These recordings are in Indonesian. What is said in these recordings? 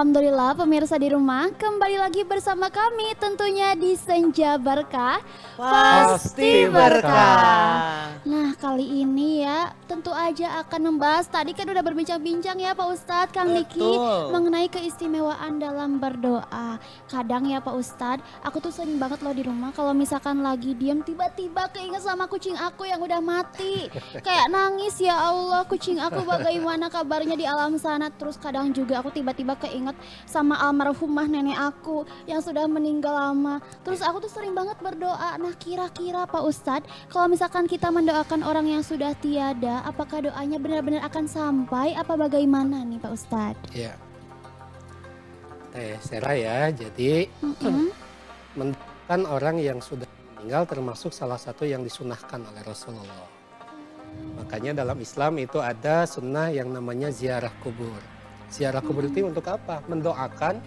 Alhamdulillah pemirsa di rumah kembali lagi bersama kami tentunya di Senja Berkah Pasti berkah. Nah kali ini ya tentu aja akan membahas, tadi kan udah berbincang-bincang ya Pak Ustadz, Kang Diki Betul. mengenai keistimewaan dalam berdoa. Kadang ya Pak Ustadz, aku tuh sering banget loh di rumah kalau misalkan lagi diem tiba-tiba keinget sama kucing aku yang udah mati. Kayak nangis, ya Allah kucing aku bagaimana kabarnya di alam sana. Terus kadang juga aku tiba-tiba keinget sama almarhumah nenek aku yang sudah meninggal lama. Terus aku tuh sering banget berdoa. Nah kira-kira Pak Ustadz, kalau misalkan kita mendoakan orang yang sudah tiada, apakah doanya benar-benar akan sampai apa bagaimana nih Pak Ustadz? Ya, Sarah ya. Jadi mendoakan orang yang sudah meninggal termasuk salah satu yang disunahkan oleh Rasulullah. Makanya dalam Islam itu ada sunnah yang namanya ziarah kubur. Ziarah kubur itu untuk apa? Mendoakan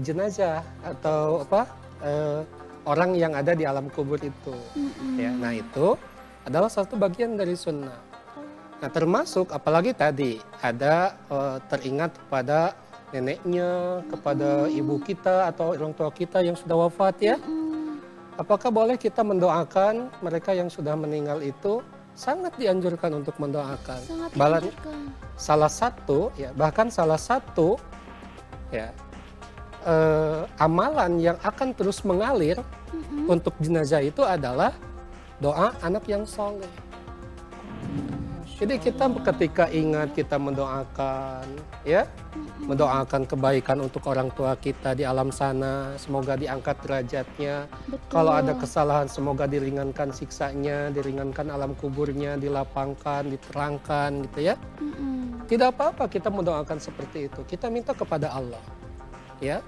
jenazah atau orang yang ada di alam kubur itu. Ya, nah itu adalah satu bagian dari sunnah. Nah termasuk apalagi tadi ada teringat kepada neneknya, kepada ibu kita atau orang tua kita yang sudah wafat ya. Apakah boleh kita mendoakan mereka yang sudah meninggal itu? Sangat dianjurkan untuk mendoakan. Sangat dianjurkan. Bahkan salah satu ya amalan yang akan terus mengalir untuk jenazah itu adalah doa anak yang soleh. Jadi kita ketika ingat kita mendoakan ya, mendoakan kebaikan untuk orang tua kita di alam sana, semoga diangkat derajatnya. Betul. Kalau ada kesalahan semoga diringankan siksanya, diringankan alam kuburnya, dilapangkan, diterangkan gitu ya. Tidak apa-apa kita mendoakan seperti itu. Kita minta kepada Allah. Ya.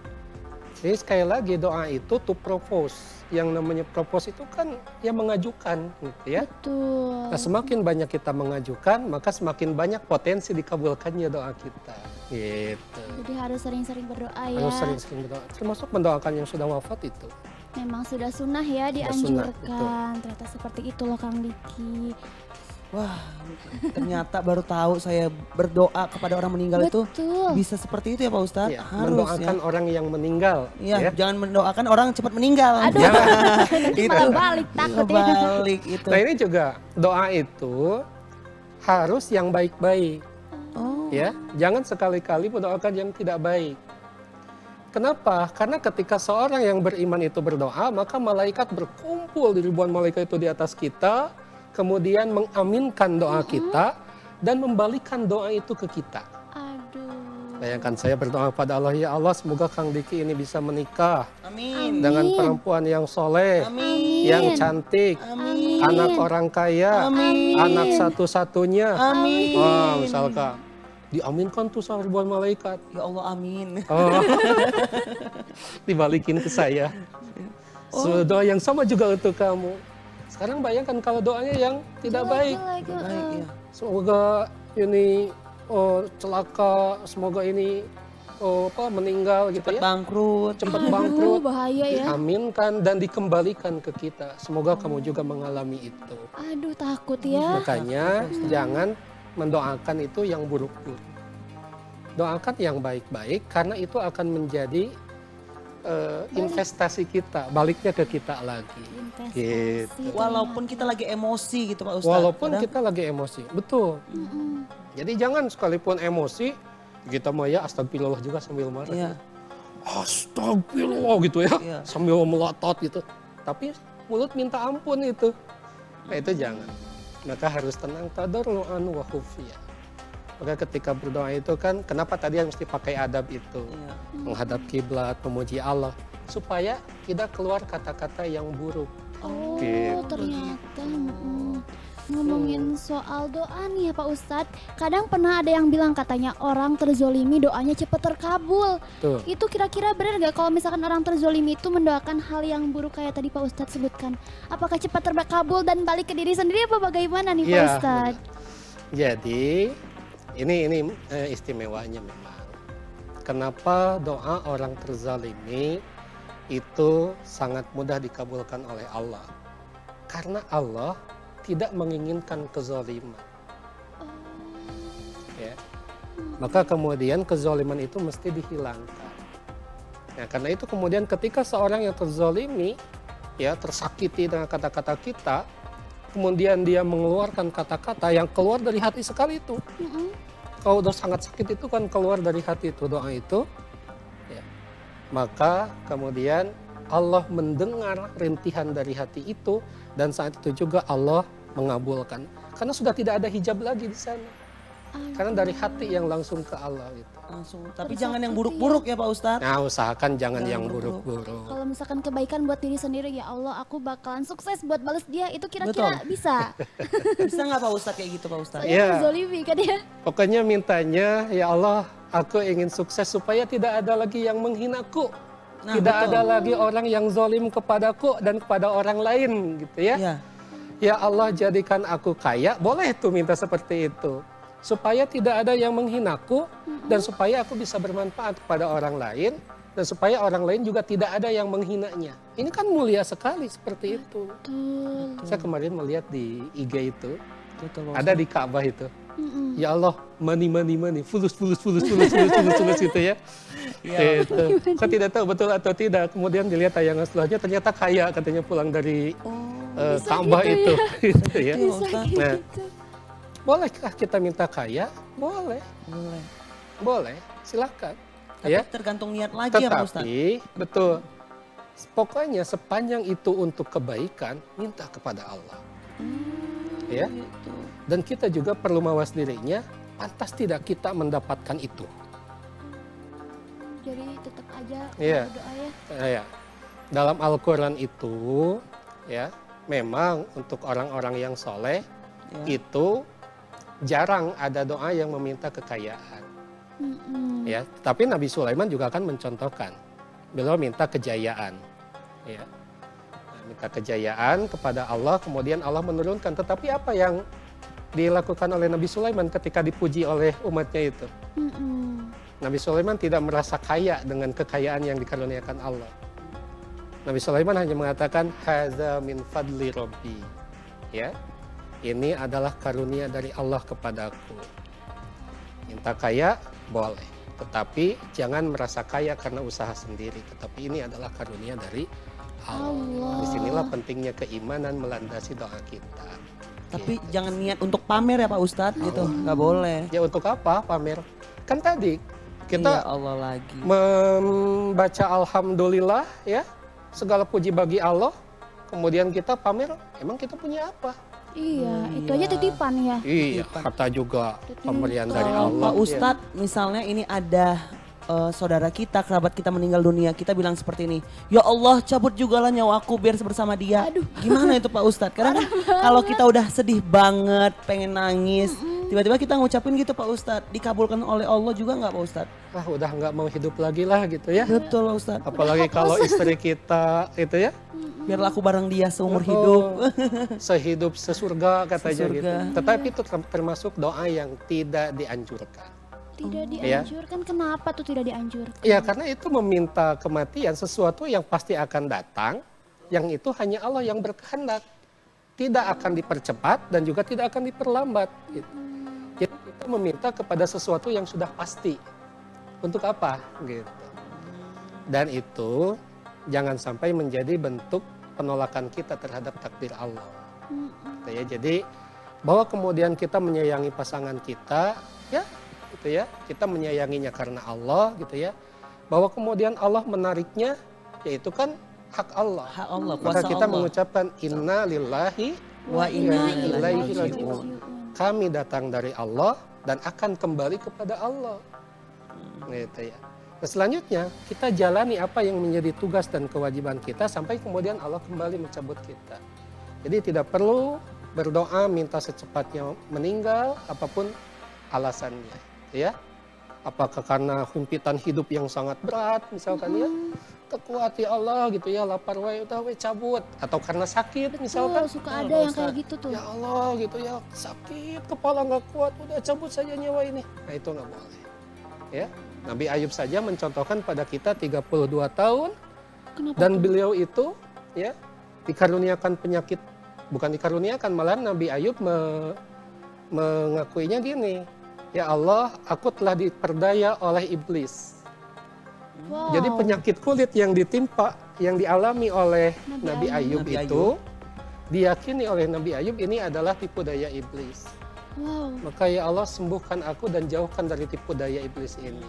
Jadi sekali lagi doa itu to propose. Yang namanya propose itu kan ya mengajukan gitu ya. Betul. Nah, semakin banyak kita mengajukan, maka semakin banyak potensi dikabulkannya doa kita. Gitu. Jadi harus sering-sering berdoa ya. Harus sering-sering berdoa. Termasuk mendoakan yang sudah wafat itu. Memang sudah sunnah ya Sudah sunnah, dianjurkan. Ternyata seperti itu loh Kang Diki. Wah, ternyata baru tahu saya berdoa kepada orang meninggal itu Betul. bisa seperti itu ya Pak Ustadz. Ya, Harus mendoakan orang yang meninggal. ya. Jangan mendoakan orang cepat meninggal. Aduh, nanti Itu. malah balik takut ya. Balik itu. Nah ini juga doa itu harus yang baik-baik. Oh. Ya, jangan sekali-kali mendoakan yang tidak baik. Kenapa? Karena ketika seorang yang beriman itu berdoa, maka malaikat berkumpul di ribuan malaikat itu di atas kita, kemudian mengaminkan doa kita dan membalikan doa itu ke kita. Aduh. Bayangkan saya berdoa pada Allah, ya Allah semoga Kang Diki ini bisa menikah Amin. dengan perempuan yang soleh, Amin. yang cantik, Amin. anak orang kaya, Amin. anak satu-satunya. Amin. Wah, misalkan diaminkan tuh sama ribuan malaikat. Ya Allah amin. Oh. Dibalikin ke saya. Doa yang sama juga untuk kamu. Sekarang bayangkan kalau doanya yang tidak baik. Baik ya. Semoga ini celaka, semoga ini meninggal gitu Cepat ya. bangkrut. Cepat Aduh, bangkrut. bahaya ya. Diaminkan dan dikembalikan ke kita. Semoga kamu juga mengalami itu. Aduh takut ya. Makanya jangan mendoakan itu yang buruk-buruk. Doakan yang baik-baik karena itu akan menjadi investasi kita, baliknya ke kita lagi. Investasi. Gitu. Walaupun kita lagi emosi gitu Pak Ustadz. Walaupun Kadang- kita lagi emosi, betul. Jadi jangan sekalipun emosi kita mau ya astagfirullah juga sambil marah. Iya. Astagfirullah gitu ya, Iya. sambil melotot gitu. Tapi mulut minta ampun itu. Nah itu jangan. Maka harus tenang, tadarruan wa khufiyah. Maka ketika berdoa itu kan, kenapa tadi yang mesti pakai adab itu? Iya. Menghadap kiblat, memuji Allah. Supaya tidak keluar kata-kata yang buruk. Oh Gitu. ternyata. Ngomongin soal doa nih ya Pak Ustadz, kadang pernah ada yang bilang katanya orang terzolimi doanya cepat terkabul. Tuh. Itu kira-kira benar gak kalau misalkan orang terzolimi itu mendoakan hal yang buruk kayak tadi Pak Ustadz sebutkan? Apakah cepat terkabul dan balik ke diri sendiri apa bagaimana nih Pak Iya, Ustadz? Jadi ini istimewanya memang. Kenapa doa orang terzalimi itu sangat mudah dikabulkan oleh Allah? Karena Allah tidak menginginkan kezaliman. Ya. maka kemudian kezaliman itu mesti dihilangkan. Nah, karena itu kemudian ketika seorang yang terzalimi, ya tersakiti dengan kata-kata kita, kemudian dia mengeluarkan kata-kata yang keluar dari hati sekali itu. Kalau udah sangat sakit itu kan keluar dari hati itu doa itu, ya. Maka kemudian Allah mendengar rintihan dari hati itu dan saat itu juga Allah mengabulkan. Karena sudah tidak ada hijab lagi di sana. Karena dari hati yang langsung ke Allah gitu. Langsung. Tapi jangan yang buruk-buruk ya Pak Ustadz. Nah, usahakan jangan yang buruk-buruk. Kalau misalkan kebaikan buat diri sendiri, ya Allah aku bakalan sukses buat balas dia, itu kira-kira bisa? Bisa nggak Pak Ustadz kayak gitu Pak Ustadz? Iya. Saya zolimi kan ya. Pokoknya mintanya, ya Allah, aku ingin sukses supaya tidak ada lagi yang menghinaku. Nah, Tidak betul. ada lagi orang yang zalim kepadaku dan kepada orang lain gitu ya. Iya. Ya Allah, jadikan aku kaya, boleh tuh minta seperti itu. Supaya tidak ada yang menghinaku dan supaya aku bisa bermanfaat kepada orang lain dan supaya orang lain juga tidak ada yang menghinanya. Ini kan mulia sekali seperti itu. Betul. Saya kemarin melihat di IG itu, Betul, Pak ada di Ka'bah itu. Mm-mm. Ya Allah, money, fulus gitu ya. Iya. Itu. Saya tidak tahu betul atau tidak. Kemudian dilihat tayangan setelahnya ternyata kaya katanya pulang dari Bisa Ka'bah gitu itu. Gitu ya. Iya, Pak Ustadz. Nah, Gitu. bolehkah kita minta kaya? Boleh, Boleh. boleh, silakan. Tapi Ya, tergantung niat lagi ya Pak Ustadz. tetapi betul. Pokoknya sepanjang itu untuk kebaikan, minta kepada Allah. Ya. Gitu. Dan kita juga perlu mawas dirinya, pantas tidak kita mendapatkan itu. Jadi tetap aja Iya. berdoa ya. Ya. Dalam Al-Quran itu, ya, memang untuk orang-orang yang soleh, Ya. itu jarang ada doa yang meminta kekayaan. Mm-mm. Ya, tapi Nabi Sulaiman juga akan mencontohkan. Beliau minta kejayaan. Ya. Nah, minta kejayaan kepada Allah, kemudian Allah menurunkan. Tetapi apa yang dilakukan oleh Nabi Sulaiman ketika dipuji oleh umatnya itu? Mm-mm. Nabi Sulaiman tidak merasa kaya dengan kekayaan yang dikaruniakan Allah. Nabi Sulaiman hanya mengatakan, "Hadza min fadli Rabbi." Ya. Ini adalah karunia dari Allah kepadaku. Minta kaya boleh, tetapi jangan merasa kaya karena usaha sendiri. Tetapi ini adalah karunia dari Allah. Allah. Disinilah pentingnya keimanan melandasi doa kita. Tapi Gitu. jangan niat untuk pamer ya Pak Ustadz gitu. Nggak boleh. Ya untuk apa pamer? Kan tadi Ya kita Allah lagi. membaca alhamdulillah ya, segala puji bagi Allah. Kemudian kita pamer, emang kita punya apa? Iya, itu Iya. aja titipan ya. Iya, kata juga pemberian dari Kalau Allah. Pak Ustadz misalnya ini ada saudara kita, kerabat kita meninggal dunia, kita bilang seperti ini, ya Allah cabut juga lah nyawaku biar bersama dia. Aduh. Gimana itu Pak Ustadz? Karena kan kalau kita udah sedih banget, pengen nangis, tiba-tiba kita ngucapin gitu Pak Ustadz, dikabulkan oleh Allah juga nggak Pak Ustadz? Wah, udah nggak mau hidup lagi lah gitu ya. Betul Pak Ustadz. Apalagi kalau istri kita itu ya, Biar laku bareng dia seumur Oh, hidup. sehidup sesurga katanya gitu. Sesurga. Tetapi itu termasuk doa yang tidak dianjurkan. Tidak Iya. dianjurkan. Kenapa tuh tidak dianjurkan? Ya karena itu meminta kematian sesuatu yang pasti akan datang, yang itu hanya Allah yang berkehendak. Tidak akan dipercepat dan juga tidak akan diperlambat. Gitu. Jadi kita meminta kepada sesuatu yang sudah pasti. Untuk apa? Gitu. Dan itu jangan sampai menjadi bentuk penolakan kita terhadap takdir Allah. Gitu ya. Jadi bahwa kemudian kita menyayangi pasangan kita, ya gitu ya, kita menyayanginya karena Allah gitu ya. Bahwa kemudian Allah menariknya, yaitu kan hak Allah. Hak Allah, Maka kuasa kita Allah. mengucapkan inna lillahi Wa inna inna ilaihi ilaihi raji'un. raji'un. Kami datang dari Allah dan akan kembali kepada Allah. Gitu ya. Nah, selanjutnya kita jalani apa yang menjadi tugas dan kewajiban kita sampai kemudian Allah kembali mencabut kita. Jadi tidak perlu berdoa minta secepatnya meninggal apapun alasannya, ya. Apakah karena himpitan hidup yang sangat berat misalkan ya, kekuat ya Allah gitu ya, lapar wae udah we cabut, atau karena sakit misalkan. Suka Betul, ada Pak yang kayak Ustadz. gitu tuh. Ya Allah gitu ya, sakit kepala nggak kuat, udah cabut saja nyawa ini. Nah itu nggak boleh. Ya, Nabi Ayub saja mencontohkan pada kita 32 tahun Kenapa dan tuh? beliau itu ya dikaruniakan penyakit, bukan dikaruniakan, malah Nabi Ayub mengakuinya gini, ya Allah, aku telah diperdaya oleh iblis. Wow. Jadi penyakit kulit yang dialami oleh Nabi Nabi Ayub. Ayub Nabi itu diyakini oleh Nabi Ayub ini adalah tipu daya iblis. Wow. Maka ya Allah sembuhkan aku dan jauhkan dari tipu daya iblis ini.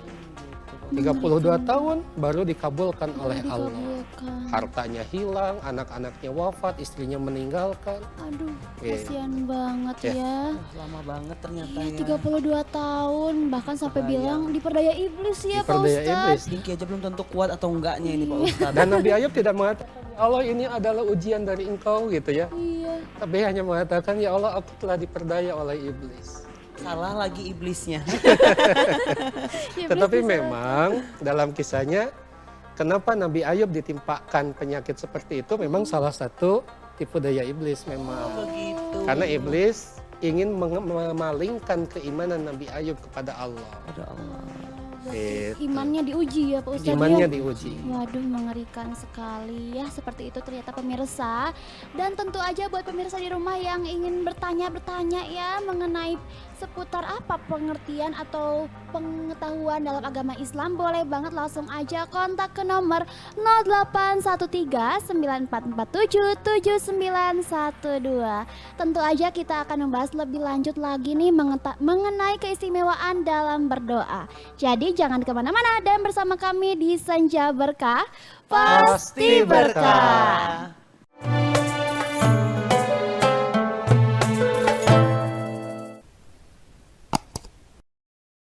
32 tahun baru dikabulkan oleh Allah. Dikabulkan. Hartanya hilang, anak-anaknya wafat, istrinya meninggalkan. Aduh, Iya. kasihan banget Ya. ya. Wah, lama banget ternyata Iya, ya. 32 tahun bahkan sampai Diperdaya. bilang diperdaya iblis ya Pak Diperdaya Ustadz. iblis. Dingki aja belum tentu kuat atau enggaknya ini Pak Ustadz. Dan Nabi Ayub tidak mengatakan, ya Allah ini adalah ujian dari engkau gitu ya. Iya. Tapi hanya mengatakan, ya Allah aku telah diperdaya oleh iblis. Salah lagi iblisnya. Ya, Tetapi iblis memang dalam kisahnya, kenapa Nabi Ayub ditimpakan penyakit seperti itu memang salah satu tipu daya iblis memang. Begitu. Karena iblis ingin memalingkan keimanan Nabi Ayub kepada Allah. Ada Allah. Gitu. imannya diuji ya Pak Ustadz. Imannya ya? diuji. Waduh, mengerikan sekali ya, seperti itu ternyata pemirsa. Dan tentu aja buat pemirsa di rumah yang ingin bertanya ya mengenai seputar apa pengertian atau pengetahuan dalam agama Islam, boleh banget langsung aja kontak ke nomor 0813-9447-7912. Tentu aja kita akan membahas lebih lanjut lagi nih mengenai keistimewaan dalam berdoa. Jadi jangan kemana-mana dan bersama kami di Senja Berkah Pasti berkah.